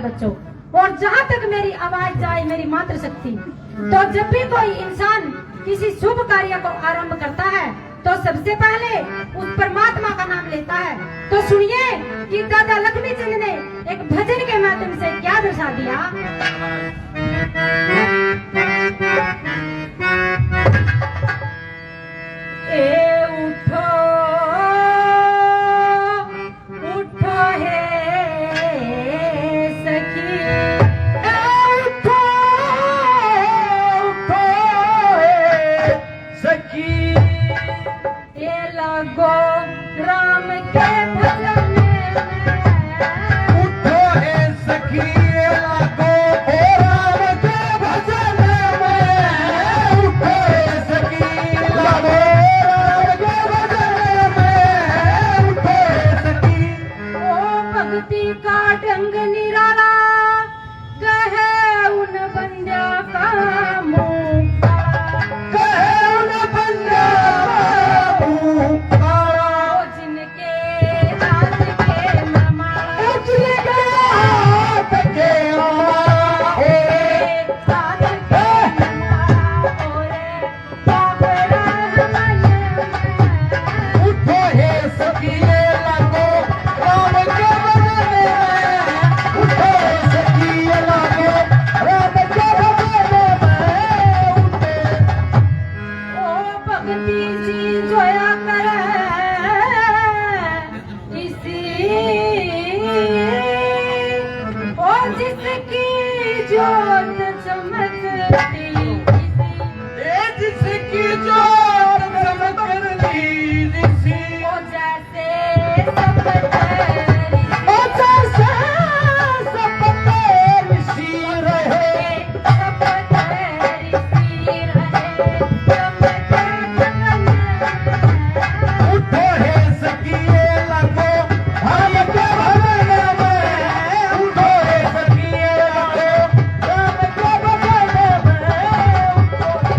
बच्चों, और जहां तक मेरी आवाज जाए, मेरी मातृशक्ति, तो जब भी कोई इंसान किसी शुभ कार्य को आरंभ करता है तो सबसे पहले उस परमात्मा का नाम लेता है। तो सुनिए कि दादा लक्ष्मी चंद ने एक भजन के माध्यम से क्या दर्शा दिया। ए उठो उठो हे सखी, उठो हे सखी, ये लगो राम के भजन में। उठो हे सखी, लागो राम के भजन में। उठो हे सखी, लागो राम के भजन में। उठो हे सखी, ओ भक्ति का ढंग निराला, कहे उन बंदा का मुँह कहे उन बंदा मुँह काला। ओ जिनके हाथ के माला, जिनके हाथ के माला, हाथ के माला, ओरे बाबरा हमारे। उठो हे सखी, लागो राम के भजन में। उठो हे सखी, लागो राम के भजन में। उठो ओ भक्ति सी जोया करे इसी, ओ जिसकी जोत चमकती इसी, जिसकी जोत चमकती दिसी। ओ जैसे सपतरी ओ जैसे सपते ऋषि रहे। सपतरी सी रहे, चमके गगन में। उठो हे सखी, लागो राम के भजन में। उठो हे सखी, लागो राम के भजन में। उठो हे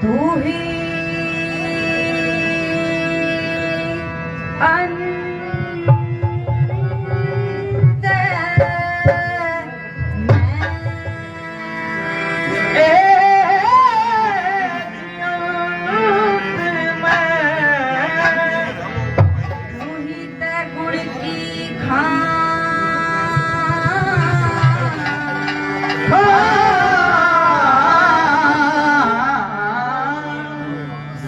तू ही अंत तू ही ते गुण की खान,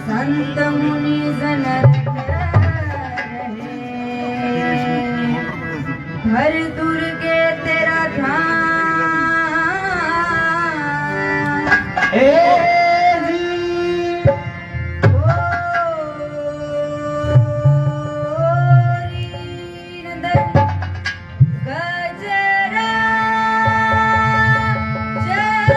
संत मुनि जन हर दुर्गे तेरा ध्यान। गजरा जय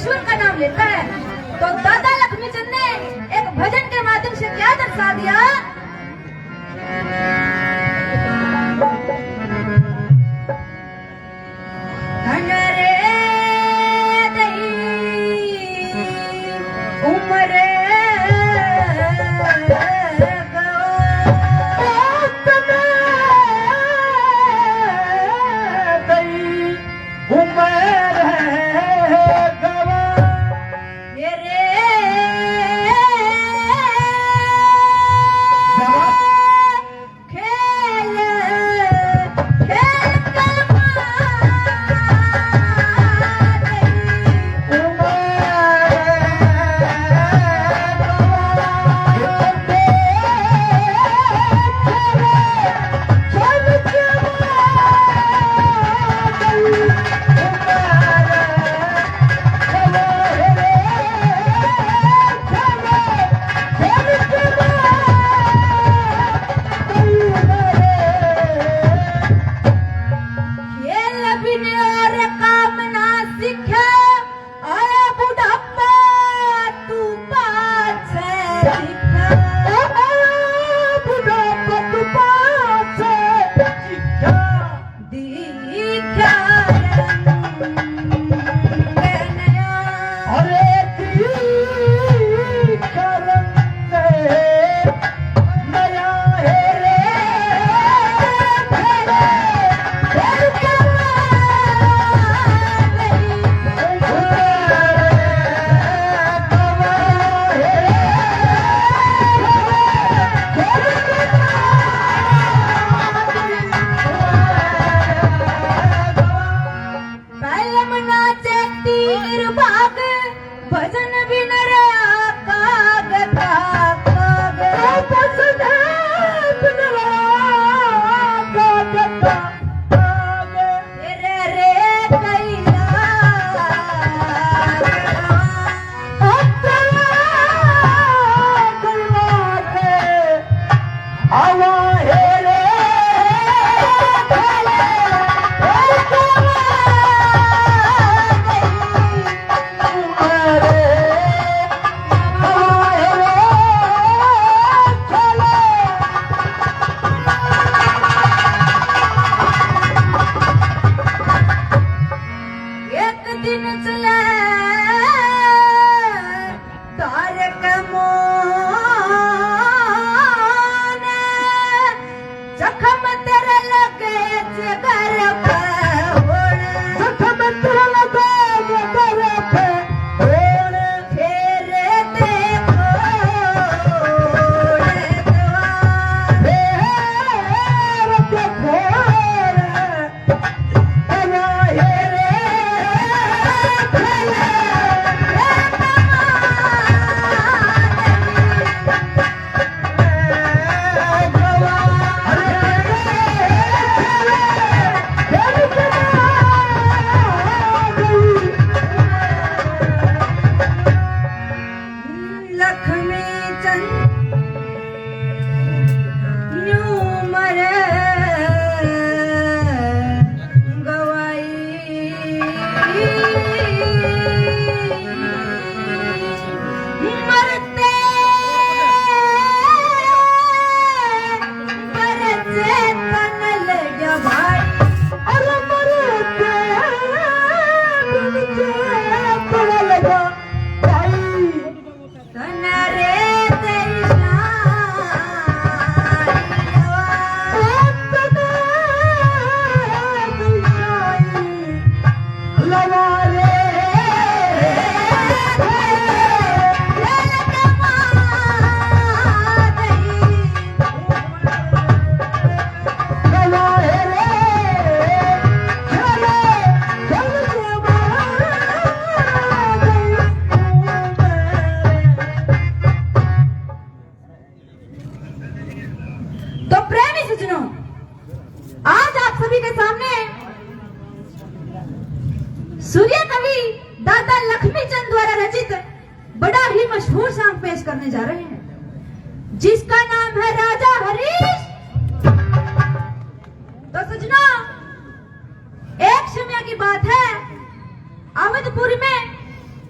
ईश्वर का नाम लेता है। तो दादा लक्ष्मीचंद ने एक भजन के माध्यम से क्या दर्शा दिया? धन रे दई उमर सूर्य कवि दादा लक्ष्मीचंद द्वारा रचित बड़ा ही मशहूर सॉन्ग पेश करने जा रहे हैं जिसका नाम है राजा हरीश। तो सजनों, एक समय की बात है, अवधपुर में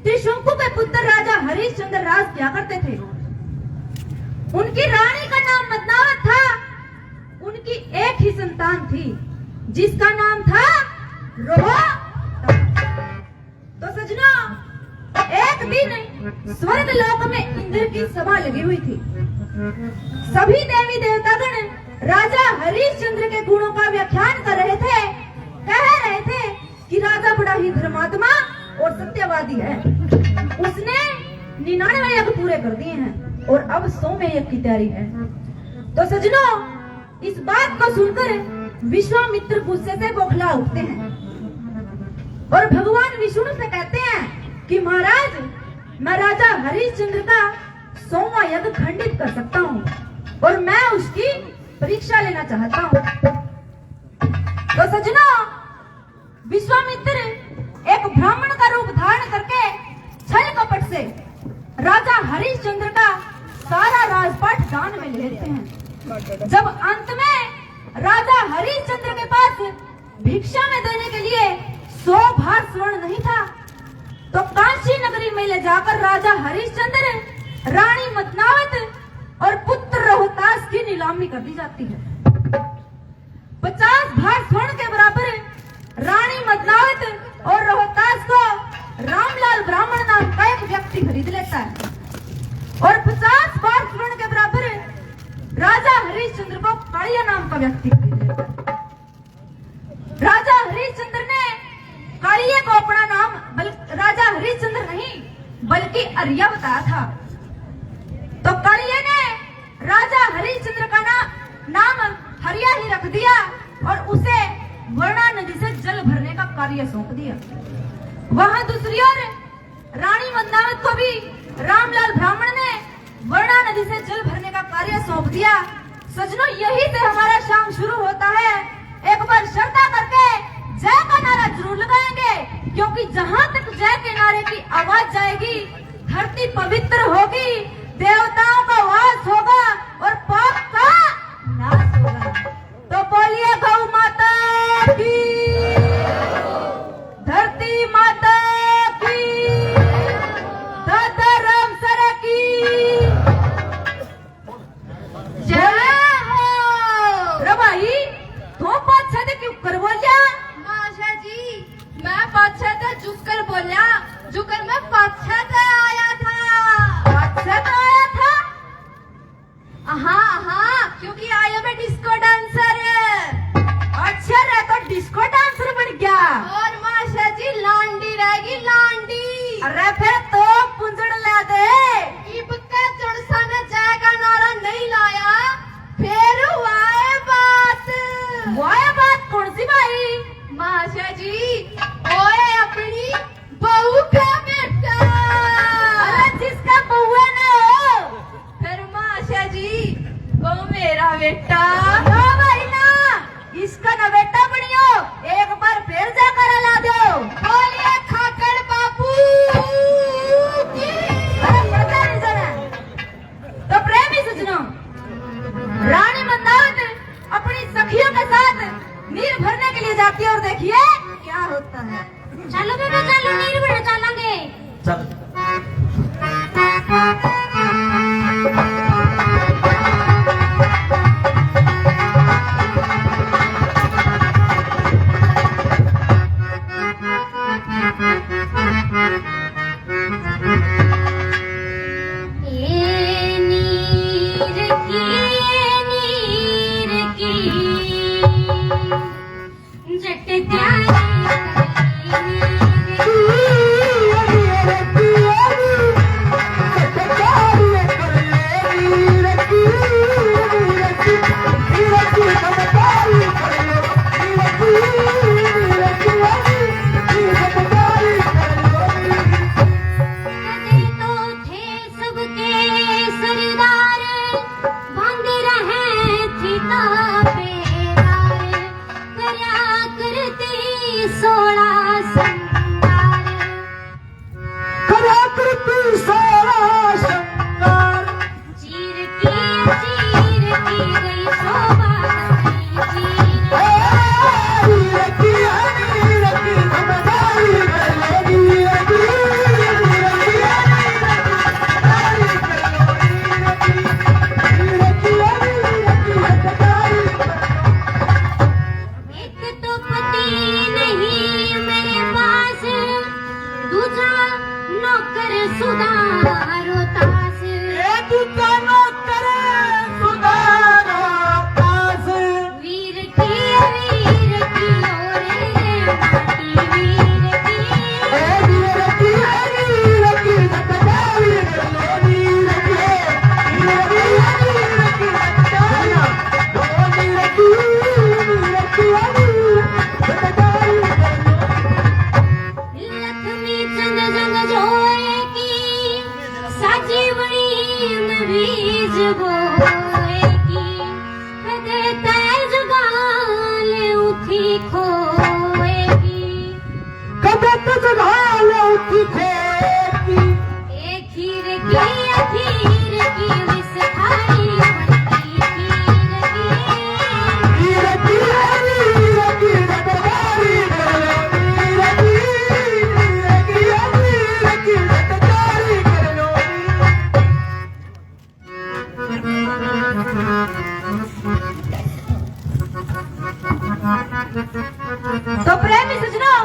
त्रिशंकु के पुत्र राजा हरिश्चंद्र राज क्या करते थे। उनकी रानी का नाम मदनावत था। उनकी एक ही संतान थी जिसका नाम था रोह। तो सजनों, एक दिन स्वर्ग लोक में इंद्र की सभा लगी हुई थी। सभी देवी देवतागण राजा हरिश्चंद्र के गुणों का व्याख्यान कर रहे थे। कह रहे थे कि राजा बड़ा ही धर्मात्मा और सत्यवादी है। उसने 99 यज्ञ पूरे कर दिए हैं और अब 100वें यज्ञ की तैयारी है। तो सजनों, इस बात को सुनकर विश्वामित्र गुस्से से बौखला उठते हैं और भगवान विष्णु से कहते हैं कि महाराज, मैं राजा हरिश्चंद्र का 100वां यज्ञ खंडित कर सकता हूँ और मैं उसकी परीक्षा लेना चाहता हूँ। तो सजनों, विश्वामित्र एक ब्राह्मण का रूप धारण करके छल कपट से राजा हरिश्चंद्र का सारा राजपाट दान में ले लेते हैं। जब अंत में राजा हरिश्चंद्र के पास भिक्षा में देने के लिए 100 भार स्वर्ण नहीं था, तो काशी नगरी में ले जाकर राजा हरिश्चंद्र रानी मदनावत और पुत्र रोहतास की नीलामी कर दी जाती है। 50 भार स्वर्ण के बराबर रानी मदनावत और रोहतास को रामलाल ब्राह्मण नाम का एक व्यक्ति खरीद लेता है और 50 भार स्वर्ण के बराबर राजा हरिश्चंद्र को कालिया नाम का व्यक्ति खरीद लेता है। राजा हरिश्चंद्र ने कालिया को अपना नाम राजा हरिश्चंद्र नहीं बल्कि आर्या बताया था। तो कालिया ने राजा हरिश्चंद्र का नाम हरिया ही रख दिया और उसे वर्णा नदी से जल भरने का कार्य सौंप दिया। वहां दूसरी ओर रानी मदनावत को भी रामलाल ब्राह्मण ने वर्णा नदी से जल भरने का कार्य सौंप दिया। सजनों, यही से हमारा शाम शुरू होता है। एक बार श्रद्धा करके जय का नारा जरूर लगाएंगे, क्योंकि जहां तक जय के नारे की आवाज जाएगी धरती पवित्र होगी, देवताओं का वास होगा और पाप का नाश होगा। तो बोलिए गौ माता की, धरती माता की, दादा राम सर की जय हो। रे भाई, तो पाछे से क्यों कर बोलिया? माशा जी, मैं पाछे से झुककर बोलिया, झुककर मैं पाछे से आया था। पाछे से आया था? हाँ हाँ, क्योंकि आया मैं डिस्को डांसर। अच्छा रे, तो डिस्को डांसर बन गया। और माशा जी लांडी रहेगी, लांडी। अरे फिर तो पुंजड़ ला दे। इबका चुड़सा ने जय का नारा नहीं लाया, फिर हुआ है बात। वो है बात कौन सी भाई? माशा जी, ओए अपनी बहू का बेटा। अरे जिसका बउआ ना हो। फिर माशा जी, वो मेरा बेटा। ना भाई ना, इसका ना बेटा बनियो, एक बार फिर जाकर ला दो। बोलिए खाकर बापू की। अरे पता नहीं जाना। तो प्रेमी सजनों, रानी मदनावत अपनी सखियों के साथ नीर भरने के लिए जाती है और देखिए क्या होता है। चलो बेटा चलो, नीर भरने चलेंगे। चल। दूजा नौकर सुधारो तास ए दूजा नौकर सुधारो तास वीर की ओरे माटी वीर की ए वीर की सताई लो वीर की सताई लो वीर की सताई लक्ष्मी चंद जंग जोए की साजीवनी में बीज बोए की कदे तैर जुगाले उठी खोए की कदे तो जगाल उठी खेती एक खीर की विष खाई बनती खीर की वीर की सताई सताई लो तो प्रेमी सजनों,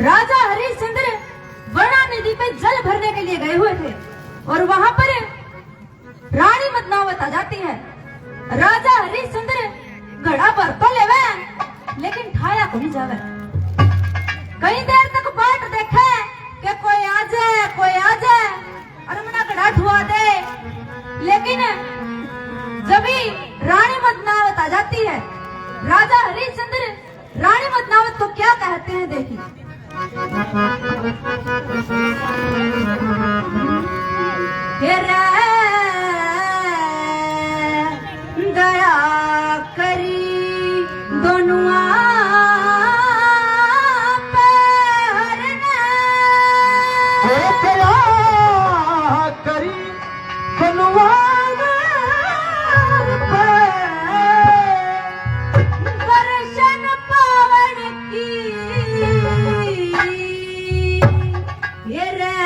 राजा हरिश्चंद्र वर्णा नदी पे जल भरने के लिए गए हुए थे और वहां पर रानी मदनावत आ जाती है। राजा हरिश्चंद्र घड़ा भर तो लेवे लेकिन ठाया को नहीं जावे। कई देर तक बाट देखे कि कोई आ जाए और मना घड़ा ठुआ दे, लेकिन जब ही रानी मदनावत आ जाती है, राजा हरिश्चंद्र रानी मदनावत को क्या कहते हैं देखिए। दया करी दोनों करी बनवान दर्शन पावन की ये रे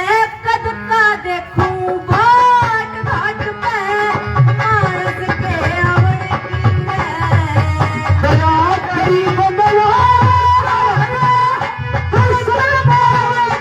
कद का देखूं बाट घाट पे मानस के अवण की रे दया करी बनवान दर्शन पावन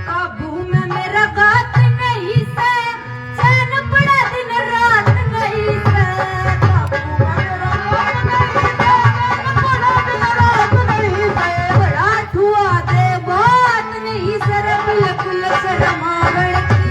काबू में मेरा गात नहीं से, चैन पड़ा दिन रात नहीं से। काबू में मेरा गात नहीं से, चैन पड़ा दिन रात नहीं से। बड़ा ठुआ दे बात नहीं से रे बिल्कुल शर्मावण की।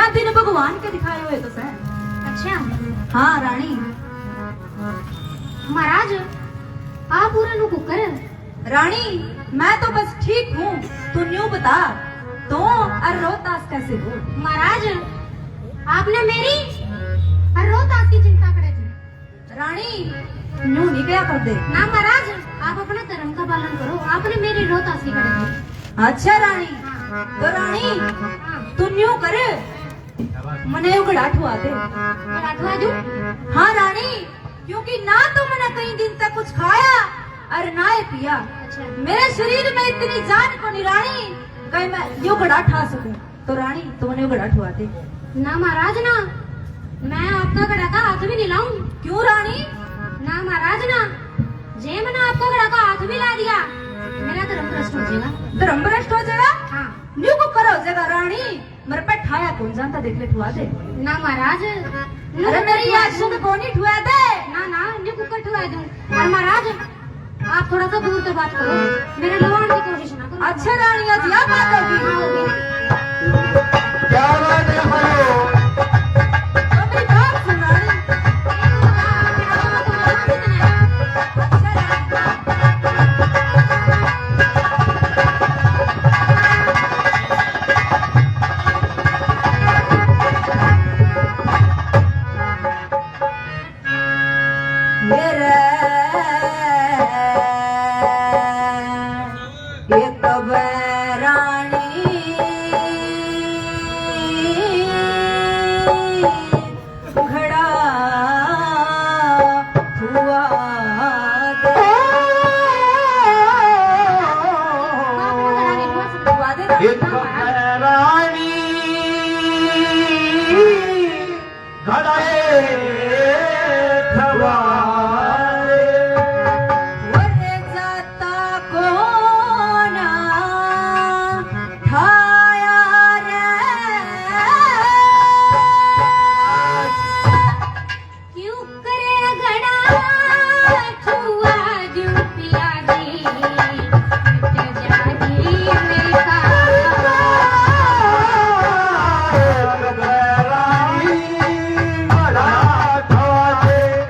या दिन भगवान के दिखाए हुए तो सर। अच्छा हाँ रानी। महाराज आप पूरा नु कुकर रानी मैं तो बस ठीक हूँ, तू न्यू बता तो और रोहतास कैसे हो? महाराज आपने मेरी हर रोहतास की चिंता करे थी। रानी न्यू नहीं क्या कर दे। ना महाराज आप अपने धर्म का पालन करो, आपने मेरी रोहतास की करे थी। अच्छा रानी तो रानी हाँ तू न्यू कर मने उगड़ा ठुआ दे। राठवा दूं? हाँ रानी, क्योंकि ना तो मैंने कई दिन तक कुछ खाया और ना ही पिया। अच्छा मेरे शरीर में इतनी जान को नहीं रानी कहीं मैं यो गड़ा ठा सकूं। तो रानी तो मैंने गड़ा ठुआ दे। ना महाराज ना, मैं आपका गड़ा का हाथ भी नहीं लाऊं। क्यों रानी? ना महाराज ना, जे मैंने आपका गड़ा का हाथ भी ला दिया मेरा धर्म भ्रष्ट हो जाएगा। धर्म भ्रष्ट हो जाएगा? हाँ न्यू को करो जगह रानी, मेरे पे ठाया कौन जानता, देख ले ठुआ दे। ना महाराज अरे मेरी याद सुन कौन ही ठुआ दे। ना ना न्यू कुकर ठुआ दूं। और महाराज आप थोड़ा सा दूर तो बात करो, मेरे लवाण की कोशिश ना करो। अच्छा रानी आज यह बात होगी। हाँ होगी ना। क्या बात है भाइयों? तो मेरी बात सुन रानी। अच्छा रानी। मेरे एक रानी घड़ा हुआ दे। हुआ दे एक रानी घड़े ठवाए ओरे जाता कौन ठाया रे। क्यों करे घड़ा छुआ दूं पिया जी, मिट जागी मेरी रानी घड़ा ठवाए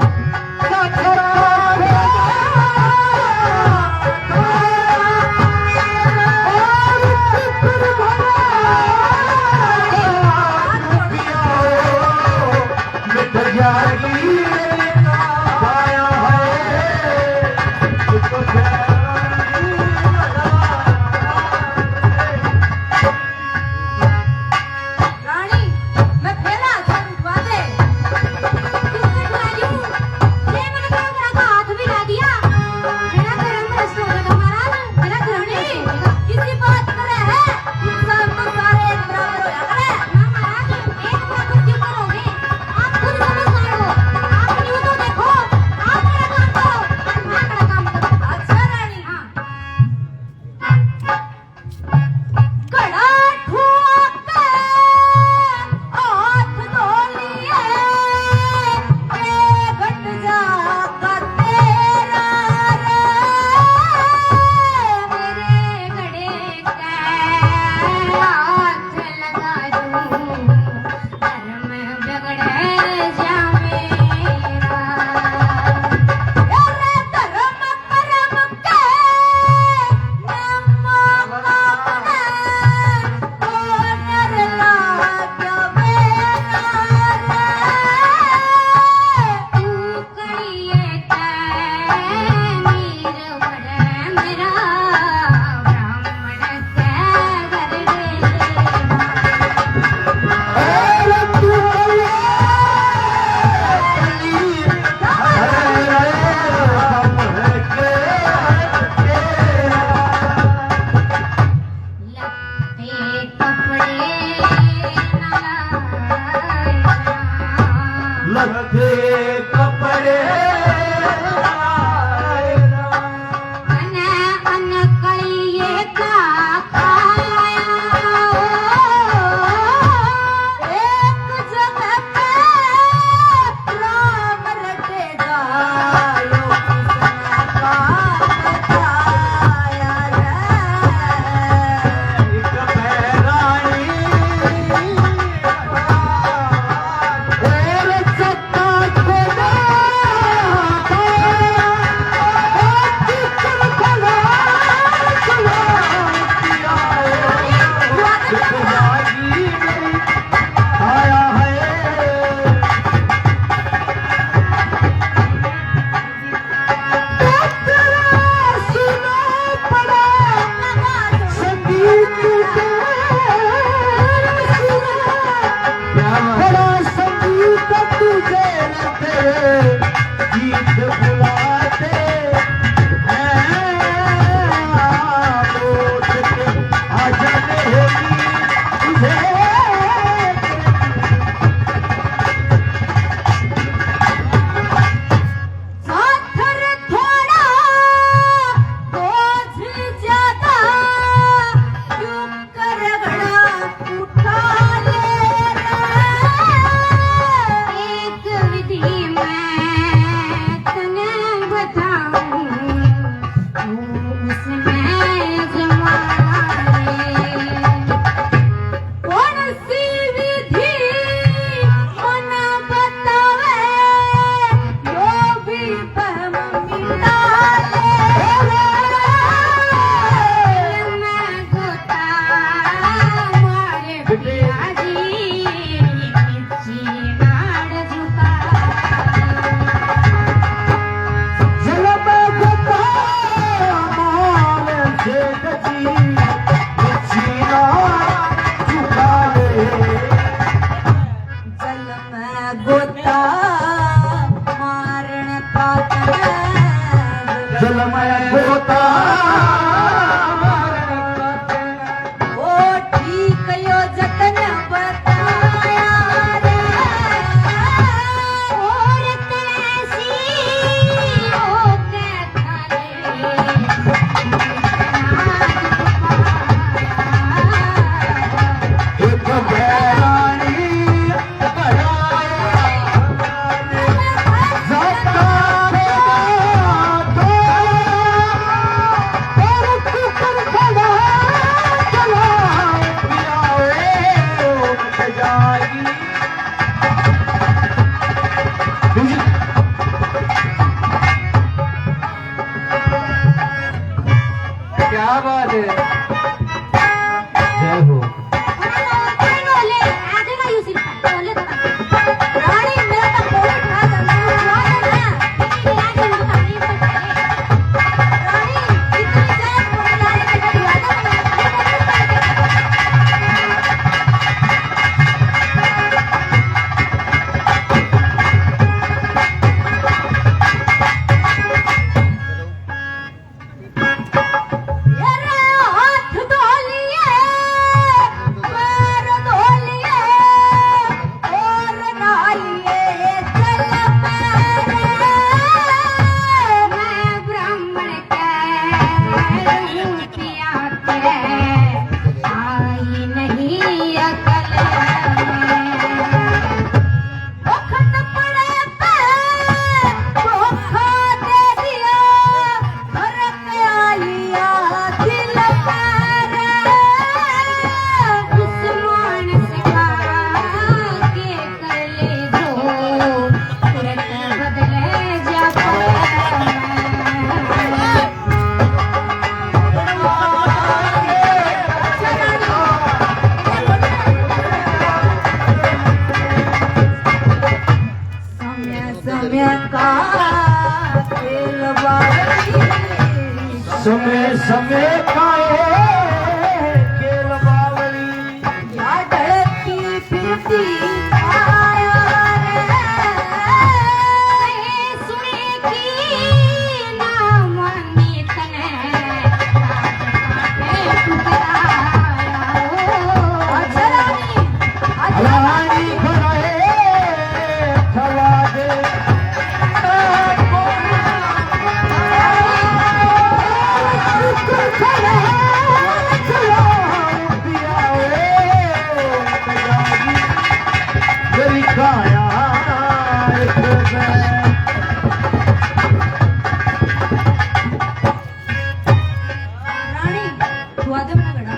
जाएगी। क्या बात है, जय हो। रानी मेरा तो कोई था रानी इतनी जायज बोलाने के बाद वादा हाथ धो लिए पैर धो लिए और नहाइए चल पैरे। मैं ब्राह्मण के पिया के आई नहीं अकल वक्त पड़े पे धोखा दे दिया फर्क आलिया दिल पैरे। उस मानस का के कर ले जो तुरंत बदले जा समय का खेल बारी समय समय का खेल बावली। या ढलती फिरती आया रे सुने की ना मानी तने टुकराया। अच्छा रानी घरे चला दे मेरी काया रानी तू आदम ना गड़ा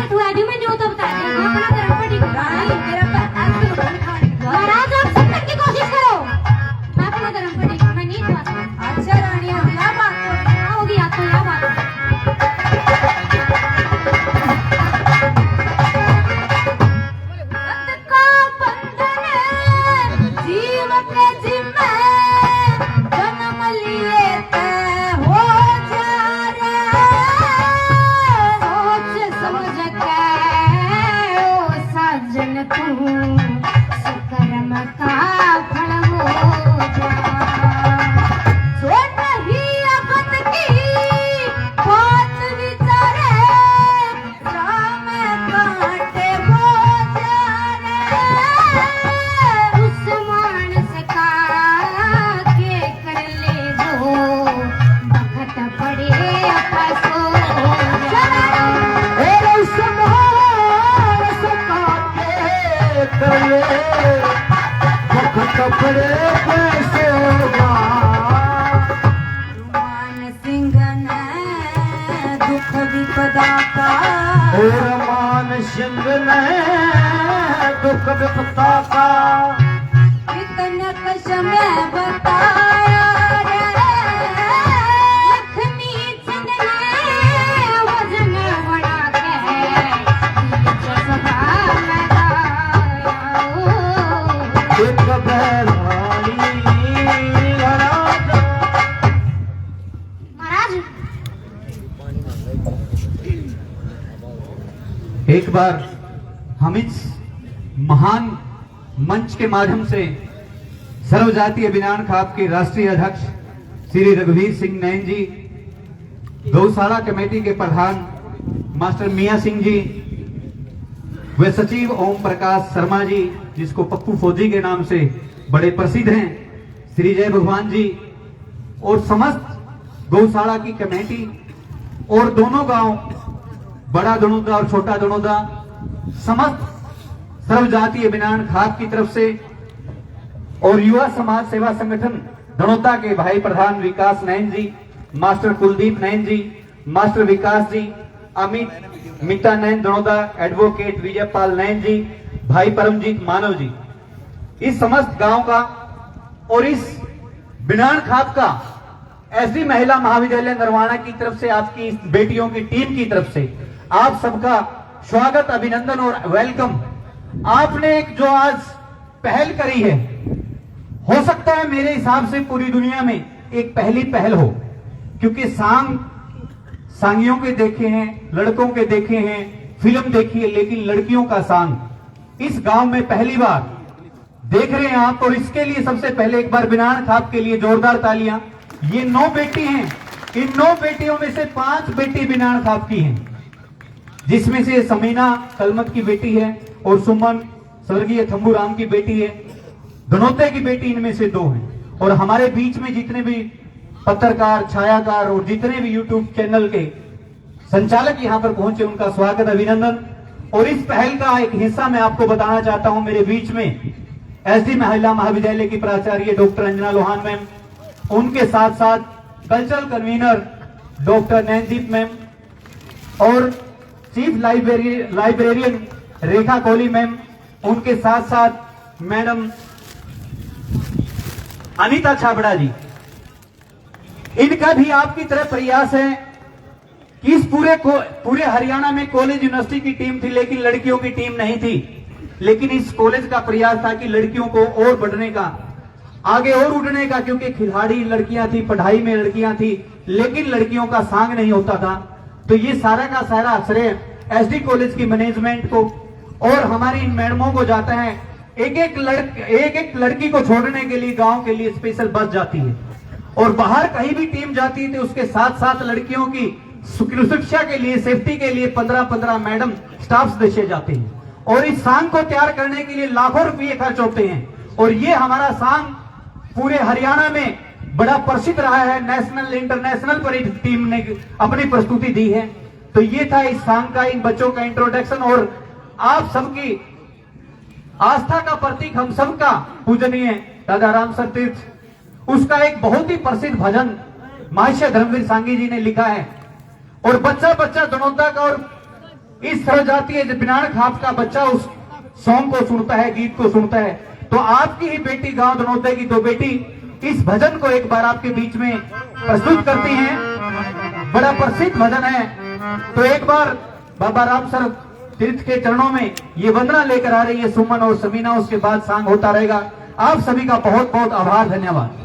तू आदमी में जो तो बता दे अपना धर्म पर ठीक रानी मेरा तो आज तो खाने महाराज आप समझने की कोशिश करो। मैं अपना धर्म पर ठीक मैं नहीं छुआ। अच्छा रानी हम क्या बात कर रहे होगी आपको क्या बात सत का बंधन जीव के जिम्मे जन्म लिए तय हो जा रे। सोच समझ के ओ सज्जन तू सुकर्म का फल हो जा। जो नहीं अगत की बात विचारे राम कांटे हो जा रे। उस मानस का के कर ले जो बखत पड़े अपसो कपड़े पैसे मान सिंह ने दुख विपदा का मान सिंह ने दुख विपदा का कितने कसम बताया रे। लक्ष्मी चंद ने वजन बढ़ा के सभा में गाया। एक बैरानी महाराज एक बार हम इस महान मंच के माध्यम से सर्वजातीय अभियान खाप के राष्ट्रीय अध्यक्ष श्री रघुवीर सिंह नैन जी, गौशाला कमेटी के प्रधान मास्टर मियां सिंह जी, वे सचिव ओम प्रकाश शर्मा जी, जिसको पप्पू फौजी के नाम से बड़े प्रसिद्ध हैं, श्री जय भगवान जी, और समस्त गौशाला की कमेटी और दोनों गांव बड़ा दनोदा और छोटा दनोदा समस्त सर्वजातीय अभियान खाप की तरफ से और युवा समाज सेवा संगठन दनोदा के भाई प्रधान विकास नैन जी, मास्टर कुलदीप नैन जी, मास्टर विकास जी, अमित मीता नैन दड़ौदा, एडवोकेट विजयपाल नैन जी, भाई परमजीत मानव जी, इस समस्त गांव का और इस बिनान खाप का एसडी महिला महाविद्यालय नरवाना की तरफ से, आपकी इस बेटियों की टीम की तरफ से आप सबका स्वागत, अभिनंदन और वेलकम। आपने एक जो आज पहल करी है, हो सकता है मेरे हिसाब से पूरी दुनिया में एक पहली पहल हो, क्योंकि सांगियों के देखे हैं, लड़कों के देखे हैं, फिल्म देखी है, लेकिन लड़कियों का सांग इस गांव में पहली बार देख रहे हैं आप। और इसके लिए सबसे पहले एक बार बिनान खाप के लिए जोरदार तालियां। ये 9 बेटी हैं, इन 9 बेटियों में से 5 बेटी बिनान खाप की हैं, जिसमें से समीना कलमत की बेटी है और सुमन स्वर्गीय थम्बू राम की बेटी है। धनौते की बेटी इनमें से 2 हैं। और हमारे बीच में जितने भी पत्रकार, छायाकार और जितने भी यूट्यूब चैनल के संचालक यहां पर पहुंचे, उनका स्वागत, अभिनंदन। और इस पहल का एक हिस्सा मैं आपको बताना चाहता हूं। मेरे बीच में एसडी महिला महाविद्यालय की प्राचार्य डॉक्टर अंजना लोहान मैम, उनके साथ साथ कल्चरल कन्वीनर डॉक्टर नैनदीप मैम और चीफ लाइब्रेरियन रेखा कोहली मैम, उनके साथ साथ मैडम अनीता छाबड़ा जी। इनका भी आपकी तरह प्रयास है कि इस पूरे हरियाणा में कॉलेज यूनिवर्सिटी की टीम थी, लेकिन लड़कियों की टीम नहीं थी। लेकिन इस कॉलेज का प्रयास था कि लड़कियों को और बढ़ने का, आगे और उड़ने का, क्योंकि खिलाड़ी लड़कियां थी, पढ़ाई में लड़कियां थी, लेकिन लड़कियों का सांग नहीं होता था। तो ये सारा का सारा श्रेय एसडी कॉलेज की मैनेजमेंट को और हमारी इन मैडमों को जाता है। एक एक लड़की को छोड़ने के लिए गांव के लिए स्पेशल बस जाती है, और बाहर कहीं भी टीम जाती है तो उसके साथ साथ लड़कियों की सुरक्षा के लिए, सेफ्टी के लिए 15-15 मैडम स्टाफ देखे जाते हैं। और इस सांग को तैयार करने के लिए लाखों रुपये खर्च होते हैं। और ये हमारा सांग पूरे हरियाणा में बड़ा प्रसिद्ध रहा है, नेशनल इंटरनेशनल पर इस टीम ने अपनी प्रस्तुति दी है। तो ये था इस सांग का, इन बच्चों का इंट्रोडक्शन। और आप सबकी आस्था का प्रतीक, हम सबका पूजनीय दादा राम सर तीर्थ, उसका एक बहुत ही प्रसिद्ध भजन महर्षि धर्मवीर सांगी जी ने लिखा है। और बच्चा बच्चा दनौदा का और इस सर्वजातीय बिनान खाप का बच्चा उस सॉन्ग को सुनता है, गीत को सुनता है। तो आपकी ही बेटी गांव दनौदा की 2 बेटी इस भजन को एक बार आपके बीच में प्रस्तुत करती हैं। बड़ा प्रसिद्ध भजन है। तो एक बार बाबा राम सर तीर्थ के चरणों में ये वंदना लेकर आ रही है सुमन और समीना, उसके बाद सांग होता रहेगा। आप सभी का बहुत बहुत आभार, धन्यवाद।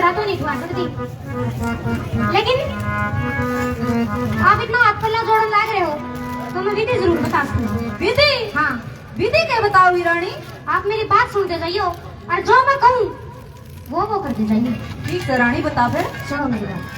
ब्याह तो नहीं करवा सकती, लेकिन आप इतना हाथ पल्ला जोड़न लग रहे हो तो मैं विधि जरूर बता सकती हूँ। विधि? हाँ, विधि क्या बताओगी रानी? आप मेरी बात सुनते जाइयो और जो मैं कहूँ वो करते जाइए। ठीक है रानी, बता फिर। सुनो मेरी बात।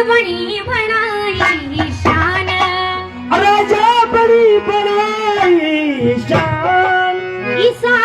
बड़ी बनाई शान, राजा बड़ी बनाई शान, ईसा